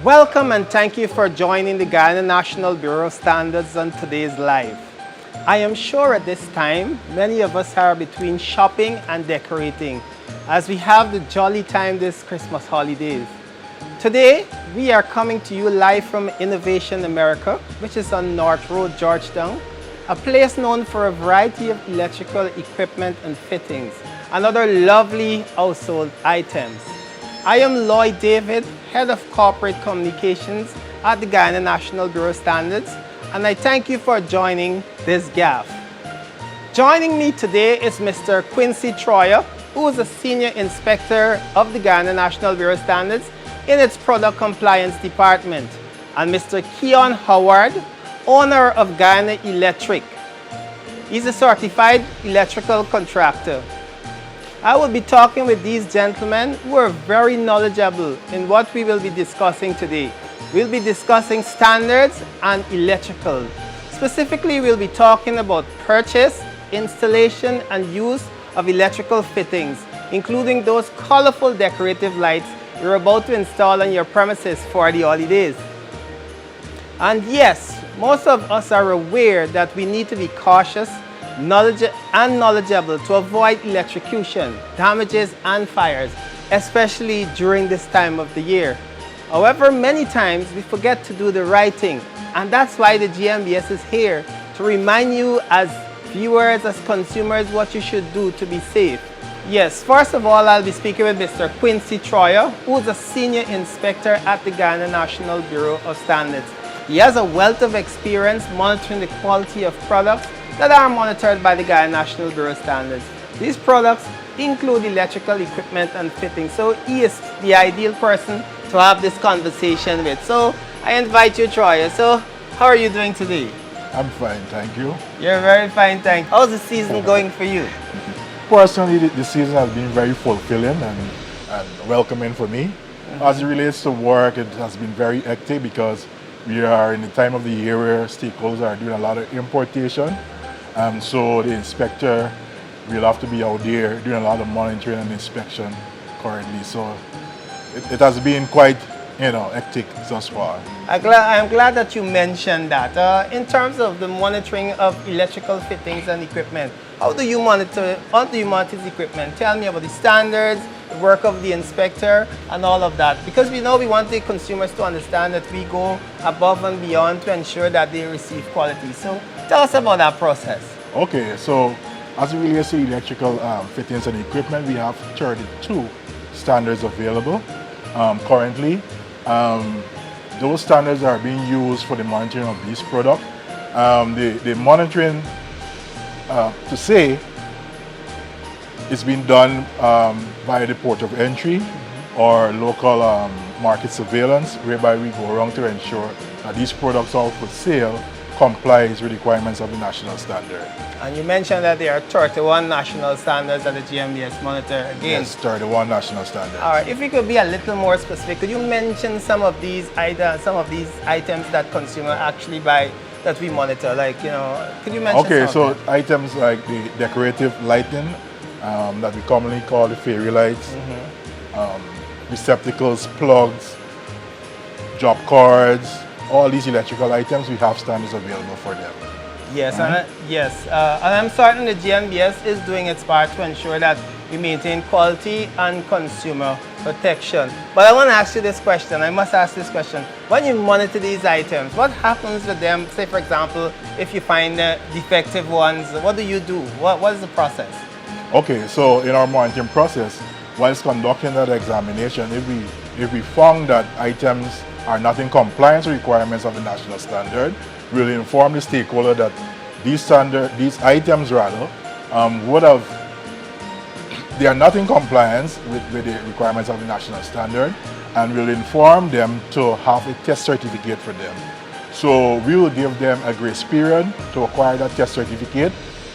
Welcome and thank you for joining the Ghana National Bureau of Standards on today's live. I am sure at this time, many of us are between shopping and decorating as we have the jolly time this Christmas holidays. Today, we are coming to you live from Innovation America, which is on North Road, Georgetown, a place known for a variety of electrical equipment and fittings and other lovely household items. I am Lloyd David, Head of Corporate Communications at the Ghana National Bureau of Standards, and I thank you for joining this gaffe. Joining me today is Mr. Quincy Troyer, who is a Senior Inspector of the Ghana National Bureau of Standards in its Product Compliance Department, and Mr. Keon Howard, owner of Ghana Electric. He's a certified electrical contractor. I will be talking with these gentlemen who are very knowledgeable in what we will be discussing today. We'll be discussing standards and electrical. Specifically, we'll be talking about purchase, installation, and use of electrical fittings, including those colorful decorative lights you're about to install on your premises for the holidays. And yes, most of us are aware that we need to be cautious and knowledgeable to avoid electrocution, damages, and fires, especially during this time of the year. However, many times we forget to do the right thing, and that's why the GNBS is here to remind you as viewers, as consumers, what you should do to be safe. Yes, first of all, I'll be speaking with Mr. Quincy Troyer, who is a Senior Inspector at the Ghana National Bureau of Standards. He has a wealth of experience monitoring the quality of products that are monitored by the Ghana National Bureau of Standards. These products include electrical equipment and fittings, so he is the ideal person to have this conversation with. So I invite you, Troyer. So how are you doing today? I'm fine, thank you. You're very fine, thank you. How's the season going for you? Personally, the season has been very fulfilling and welcoming for me. As it relates to work, it has been very hectic because we are in the time of the year where stakeholders are doing a lot of importation. So the inspector will have to be out there doing a lot of monitoring and inspection currently. So it has been quite, hectic thus far. I'm glad that you mentioned that. In terms of the monitoring of electrical fittings and equipment, how do you monitor the equipment? Tell me about the standards, the work of the inspector, and all of that. Because we want the consumers to understand that we go above and beyond to ensure that they receive quality. So tell us about that process. Okay, so as it relates to electrical fittings and equipment, we have 32 standards available currently. Those standards are being used for the monitoring of these products. The monitoring, to say, it's been done by the port of entry or local market surveillance, whereby we go around to ensure that these products are for sale complies with requirements of the national standard. And you mentioned that there are 31 national standards that the GNBS monitor again. Yes, 31 national standards. All right, if we could be a little more specific, could you mention some of these items that consumer actually buy that we monitor? Like, could you mention Okay, so them? items like the decorative lighting that we commonly call the fairy lights, receptacles, plugs, drop cords, all these electrical items, we have standards available for them. Yes, and I'm certain the GNBS is doing its part to ensure that we maintain quality and consumer protection. But I want to ask you this question, I must ask this question. When you monitor these items, what happens with them? Say, for example, if you find defective ones, what do you do? What is the process? Okay, so in our monitoring process, whilst conducting that examination, if we found that items are not in compliance with requirements of the national standard, we'll inform the stakeholder that these items they are not in compliance with the requirements of the national standard, and we'll inform them to have a test certificate for them. So we will give them a grace period to acquire that test certificate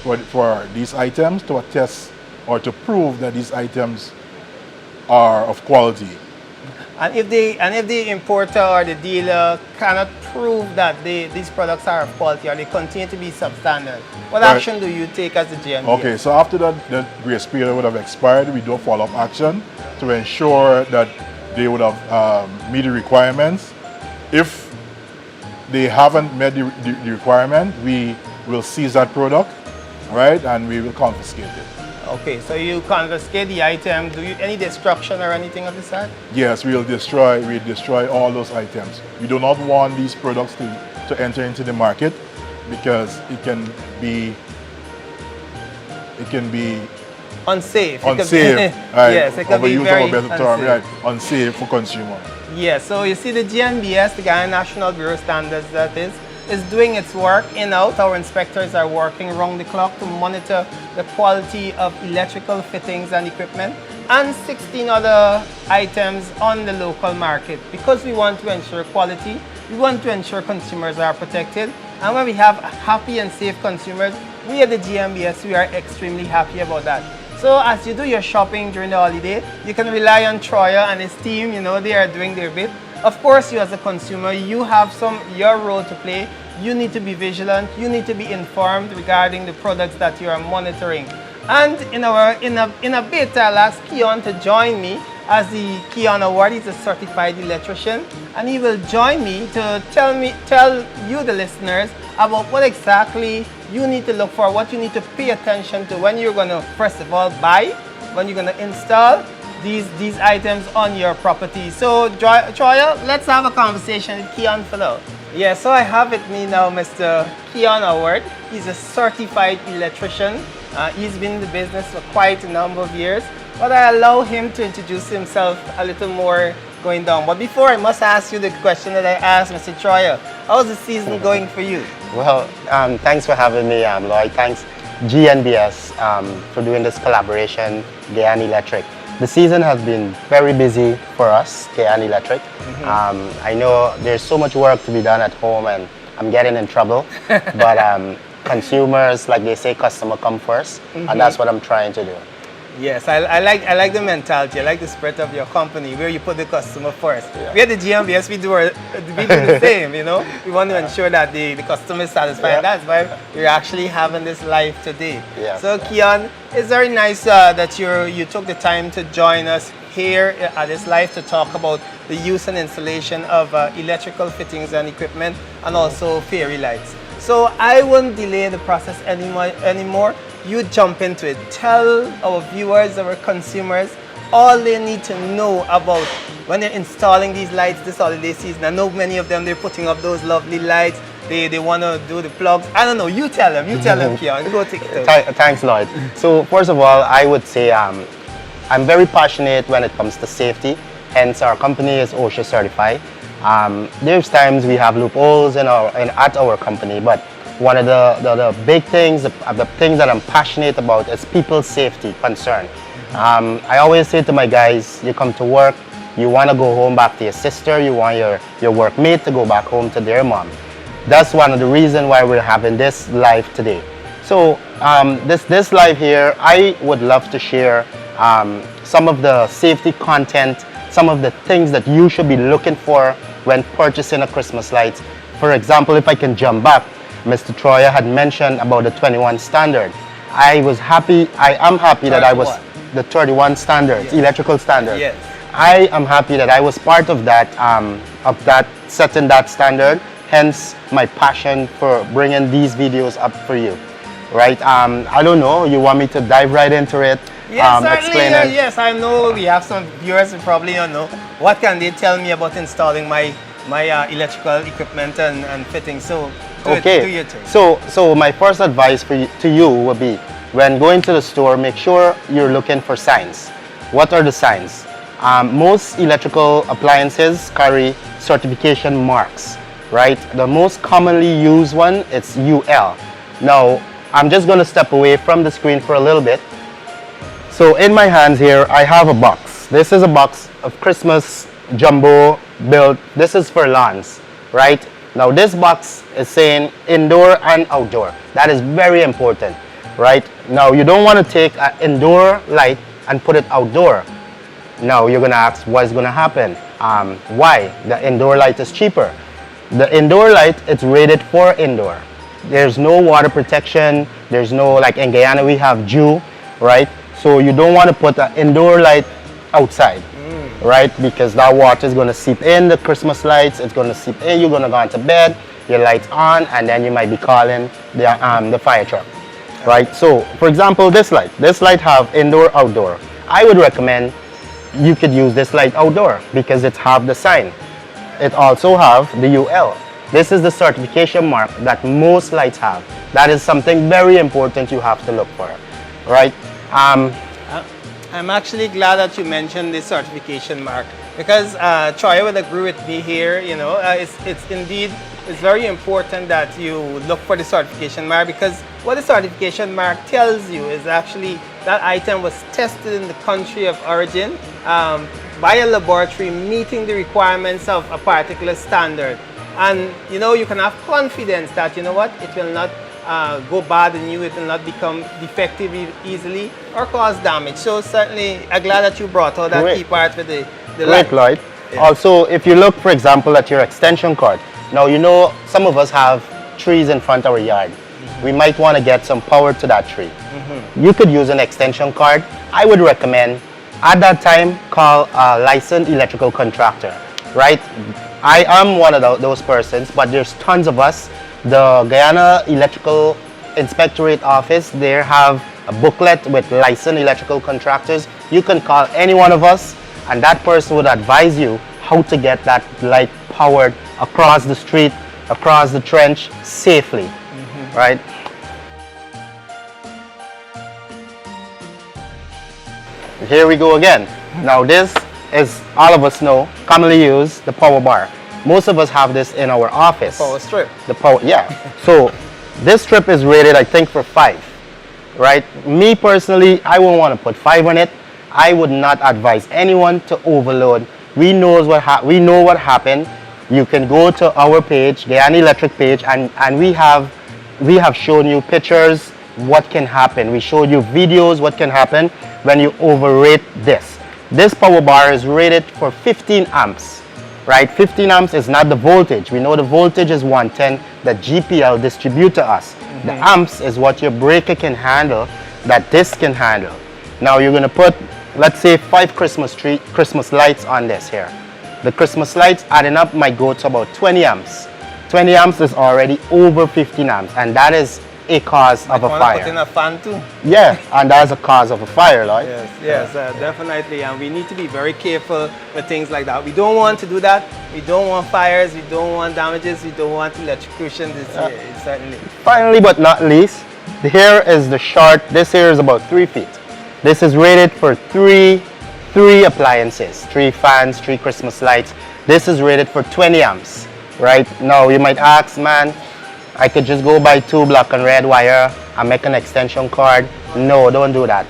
for these items, to attest or to prove that these items are of quality. And if the importer or the dealer cannot prove that these products are of quality or they continue to be substandard, what action do you take as a GNBS? Okay, so after that grace period would have expired, we do follow-up action to ensure that they would have meet the requirements. If they haven't met the requirement, we will seize that product, right, and we will confiscate it. Okay, so you confiscate the item. Do you any destruction or anything of the sort? Yes, we destroy all those items. We do not want these products to enter into the market because it can be Unsafe. unsafe. Right? Yes, it can be Overuse very of a better term, unsafe. right? Unsafe for consumer. Yeah, so you see the GNBS, the Ghana National Bureau of Standards, that is doing its work in-out. Our inspectors are working round the clock to monitor the quality of electrical fittings and equipment and 16 other items on the local market. Because we want to ensure quality, we want to ensure consumers are protected. And when we have happy and safe consumers, we at the GNBS, we are extremely happy about that. So as you do your shopping during the holiday, you can rely on Troya and his team, you know, they are doing their bit. Of course, you as a consumer, you have your role to play. You need to be vigilant, you need to be informed regarding the products that you are monitoring. And in a bit, I'll ask Keon to join me as the Keon Award. He's a certified electrician, and he will join me to tell you, the listeners, about what exactly you need to look for, what you need to pay attention to when you're going to, first of all, buy, when you're going to install these items on your property. So, Troya, let's have a conversation with Keon Fellow. Yeah, so I have with me now Mr. Keon Howard. He's a certified electrician. He's been in the business for quite a number of years, but I allow him to introduce himself a little more going down. But before, I must ask you the question that I asked Mr. Troya. How's the season going for you? Well, thanks for having me, Lloyd. Thanks GNBS for doing this collaboration, Guyana Electric. The season has been very busy for us, Guyana Electric. I know there's so much work to be done at home and I'm getting in trouble, but consumers, like they say, customer come first, and that's what I'm trying to do. Yes, I like the mentality, I like the spirit of your company where you put the customer first. Yeah. We at the GNBS, we do the same, you know. We want to ensure that the customer is satisfied. Yeah. That's why we're actually having this live today. Yes. So Keon, it's very nice that you took the time to join us here at this live to talk about the use and installation of electrical fittings and equipment and also fairy lights. So I won't delay the process anymore. You jump into it. Tell our viewers, our consumers, all they need to know about when they're installing these lights this holiday season. I know many of them, they're putting up those lovely lights. They want to do the plugs. I don't know, you tell them, Keon. Go take it over. Thanks, Lloyd. So first of all, I would say I'm very passionate when it comes to safety. Hence, our company is OSHA certified. There's times we have loopholes at our company, but one of the big things, the things that I'm passionate about is people's safety concern. I always say to my guys, you come to work, you want to go home back to your sister, you want your workmate to go back home to their mom. That's one of the reasons why we're having this live today. So this live here, I would love to share some of the safety content, some of the things that you should be looking for when purchasing a Christmas light. For example, if I can jump back, Mr. Troya had mentioned about the 21 standard. I am happy that I was the 31 standards, yes. Electrical standard. Yes. I am happy that I was part of that setting that standard. Hence my passion for bringing these videos up for you, right? I don't know. You want me to dive right into it? Yes, yes. I know we have some viewers who probably don't know. What can they tell me about installing my electrical equipment and fitting? So. Okay, so my first advice to you would be, when going to the store, make sure you're looking for signs. What are the signs? Most electrical appliances carry certification marks, right? The most commonly used one is UL. Now, I'm just going to step away from the screen for a little bit. So in my hands here, I have a box. This is a box of Christmas jumbo built. This is for lawns, right? Now this box is saying indoor and outdoor. That is very important, right? Now you don't want to take an indoor light and put it outdoor. Now you're going to ask, what is going to happen? Why? The indoor light is cheaper. The indoor light, it's rated for indoor. There's no water protection. There's no, like in Guyana we have dew, right? So you don't want to put an indoor light outside. right? Because that water is going to seep in the Christmas lights, it's going to seep in, you're going to go into bed, your lights on, and then you might be calling the fire truck, right? So, for example, this light have indoor, outdoor. I would recommend you could use this light outdoor because it have the sign. It also have the UL. This is the certification mark that most lights have. That is something very important you have to look for, right? I'm actually glad that you mentioned this certification mark because Troy would agree with me here. You know, it's indeed it's very important that you look for the certification mark because what the certification mark tells you is actually that item was tested in the country of origin by a laboratory meeting the requirements of a particular standard. And you know, you can have confidence that, you know what, it will not go bad in you, it will not become defective easily or cause damage. So certainly, I'm glad that you brought out that key part with the Great, light. Lloyd. Yeah. Also, if you look, for example, at your extension cord. Now, you know, some of us have trees in front of our yard. We might want to get some power to that tree. You could use an extension cord. I would recommend, at that time, call a licensed electrical contractor, right? I am one of those persons, but there's tons of us. The Guyana Electrical Inspectorate Office, they have a booklet with licensed electrical contractors. You can call any one of us, and that person would advise you how to get that light powered across the street, across the trench safely, right? Here we go again. Now this is, all of us know, commonly used, the power bar. Most of us have this in our office. Power strip. The power, yeah. So this strip is rated, I think, for 5, right? Me personally, I wouldn't want to put 5 on it. I would not advise anyone to overload. We know what happened. You can go to our page, Guyana Electric page, and we have shown you pictures what can happen. We showed you videos what can happen when you overrate this. This power bar is rated for 15 amps, right? 15 amps is not the voltage. We know the voltage is 110 that GPL distribute to us. The amps is what your breaker can handle, that this can handle. Now you're going to put, let's say, 5 Christmas lights on this here. The Christmas lights adding up might go to about 20 amps. 20 amps is already over 15 amps, and that is a cause of a fire. Put in a fan too. Yeah, and that's a cause of a fire, right? Yes, definitely. And we need to be very careful with things like that. We don't want to do that. We don't want fires. We don't want damages. We don't want electrocution this year, certainly. Finally, but not least, here is the short. This here is about 3 feet. This is rated for three appliances, 3 fans, 3 Christmas lights. This is rated for 20 amps, right? Now you might ask, man, I could just go buy 2 black and red wire and make an extension cord. No, don't do that.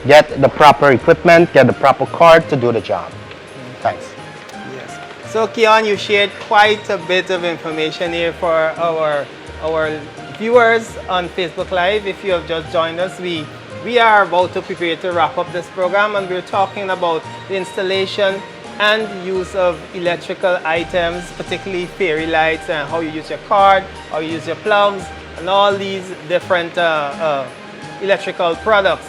Get the proper equipment, get the proper cord to do the job. Thanks. Yes. So Keon, you shared quite a bit of information here for our viewers on Facebook Live. If you have just joined us, we are about to prepare to wrap up this program, and we're talking about the installation and use of electrical items, particularly fairy lights, and how you use your cord, how you use your plugs, and all these different electrical products.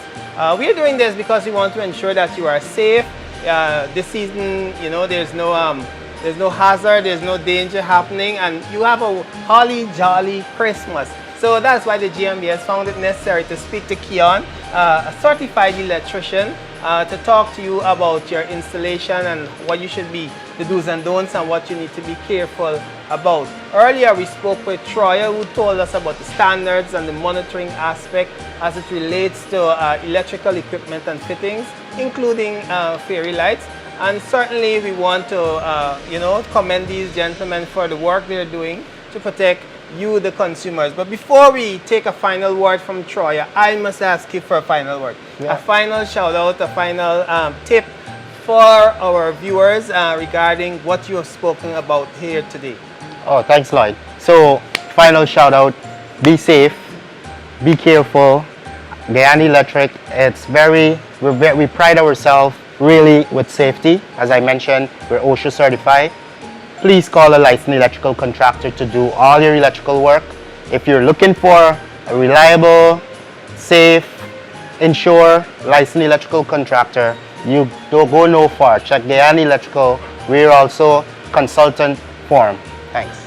We are doing this because we want to ensure that you are safe. This season, you know, there's no hazard, there's no danger happening, and you have a holly jolly Christmas. So that's why the GNBS found it necessary to speak to Keon, a certified electrician, to talk to you about your installation and what you should be, the do's and don'ts, and what you need to be careful about. Earlier we spoke with Troy, who told us about the standards and the monitoring aspect as it relates to electrical equipment and fittings, including fairy lights. And certainly we want to commend these gentlemen for the work they're doing to protect you, the consumers. But before we take a final word from Troy, I must ask you for a final word. Yeah. A final shout out, a final tip for our viewers regarding what you have spoken about here today. Oh, thanks, Lloyd. So, final shout out, be safe, be careful. Guyana Electric, we pride ourselves really with safety. As I mentioned, we're OSHA certified. Please call a licensed electrical contractor to do all your electrical work. If you're looking for a reliable, safe, insured, licensed electrical contractor, you don't go no far. Check Guyana Electrical. We're also consultant firm. Thanks.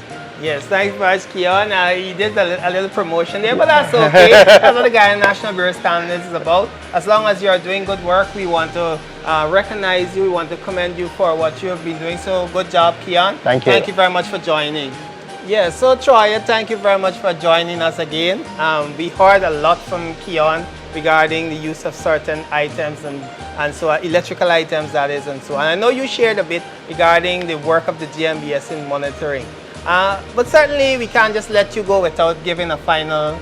Yes, thanks very much, Keon. He did a little promotion there, but that's okay. That's what the Guyana National Bureau of Standards is about. As long as you're doing good work, we want to recognize you. We want to commend you for what you have been doing. So good job, Keon. Thank you. Thank you very much for joining. Yes, so Troy, thank you very much for joining us again. We heard a lot from Keon regarding the use of certain items and so electrical items that is and so on. I know you shared a bit regarding the work of the GNBS in monitoring. But certainly we can't just let you go without giving a final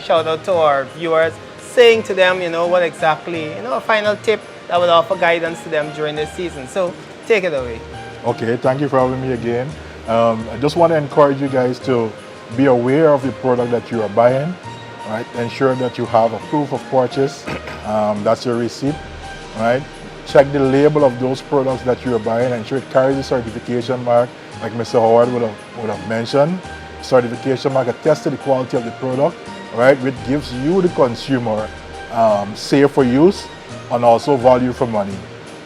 shout out to our viewers, saying to them, what exactly, a final tip that would offer guidance to them during this season. So take it away. Okay, thank you for having me again. I just want to encourage you guys to be aware of the product that you are buying, right? Ensure that you have a proof of purchase, that's your receipt, right? Check the label of those products that you are buying, ensure it carries a certification mark, like Mr. Howard would have mentioned. Certification mark attests to the quality of the product, right? Which gives you, the consumer, safe for use and also value for money.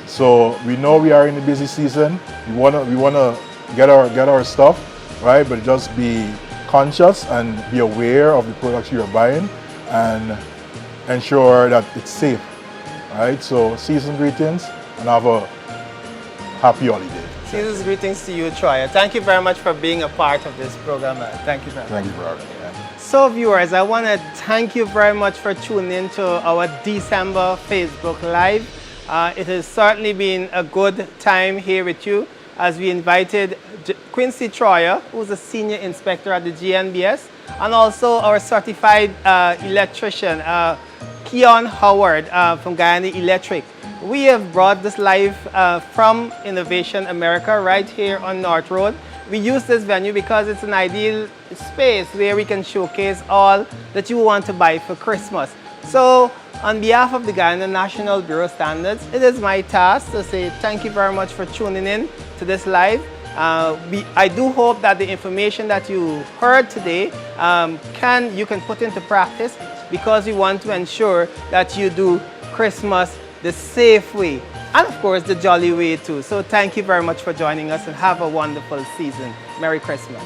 So we know we are in the busy season. We wanna get our stuff, right? But just be conscious and be aware of the products you are buying and ensure that it's safe, right? So season greetings and have a happy holiday. Season's greetings to you, Troy. Thank you very much for being a part of this program. Thank you very much. Thank you for having me. So viewers, I want to thank you very much for tuning in to our December Facebook Live. It has certainly been a good time here with you as we invited Quincy Troyer, who's a senior inspector at the GNBS, and also our certified electrician, Keon Howard from Guyana Electric. We have brought this live from Innovation America right here on North Road. We use this venue because it's an ideal space where we can showcase all that you want to buy for Christmas. So on behalf of the Guyana National Bureau of Standards, it is my task to say thank you very much for tuning in to this live. I do hope that the information that you heard today you can put into practice, because we want to ensure that you do Christmas the safe way and of course the jolly way too. So thank you very much for joining us and have a wonderful season. Merry Christmas.